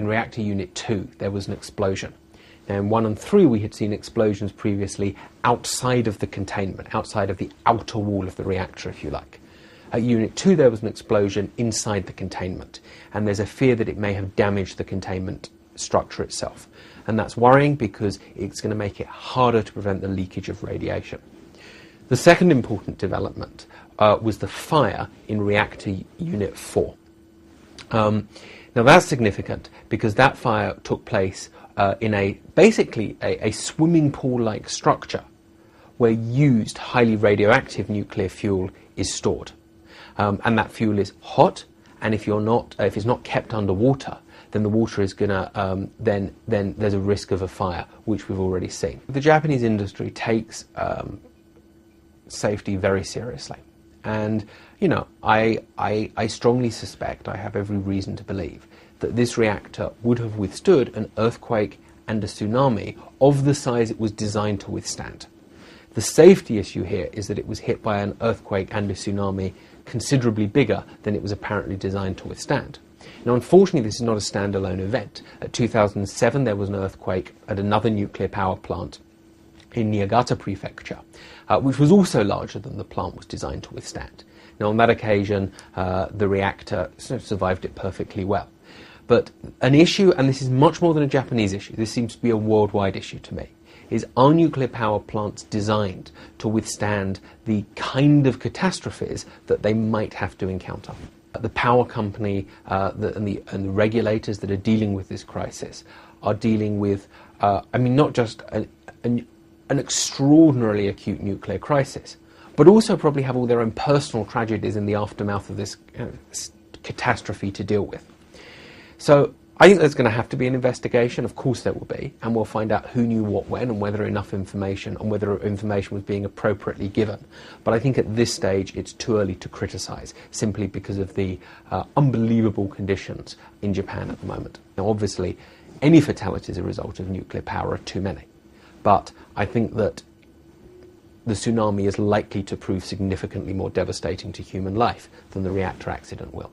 in reactor unit 2, there was an explosion. Now, in 1 and 3, we had seen explosions previously outside of the containment, outside of the outer wall of the reactor, if you like. At unit 2, there was an explosion inside the containment, and there's a fear that it may have damaged the containment structure itself. And that's worrying because it's going to make it harder to prevent the leakage of radiation. The second important development was the fire in reactor unit 4. Now that's significant because that fire took place in basically a swimming pool-like structure where used highly radioactive nuclear fuel is stored. And that fuel is hot, and if it's not kept underwater, then the water is going to, then there's a risk of a fire, which we've already seen. The Japanese industry takes safety very seriously. And, you know, I strongly suspect, I have every reason to believe, that this reactor would have withstood an earthquake and a tsunami of the size it was designed to withstand. The safety issue here is that it was hit by an earthquake and a tsunami considerably bigger than it was apparently designed to withstand. Now, unfortunately, this is not a standalone event. At 2007, there was an earthquake at another nuclear power plant in Niigata Prefecture, which was also larger than the plant was designed to withstand. Now, on that occasion, the reactor survived it perfectly well. But an issue, and this is much more than a Japanese issue, this seems to be a worldwide issue to me, is are nuclear power plants designed to withstand the kind of catastrophes that they might have to encounter? The power company and the regulators that are dealing with this crisis are dealing with, not just an extraordinarily acute nuclear crisis, but also probably have all their own personal tragedies in the aftermath of this catastrophe to deal with. So I think there's going to have to be an investigation. Of course there will be, and we'll find out who knew what when and whether enough information and whether information was being appropriately given. But I think at this stage it's too early to criticise, simply because of the unbelievable conditions in Japan at the moment. Now obviously any fatalities as a result of nuclear power are too many, but I think that the tsunami is likely to prove significantly more devastating to human life than the reactor accident will.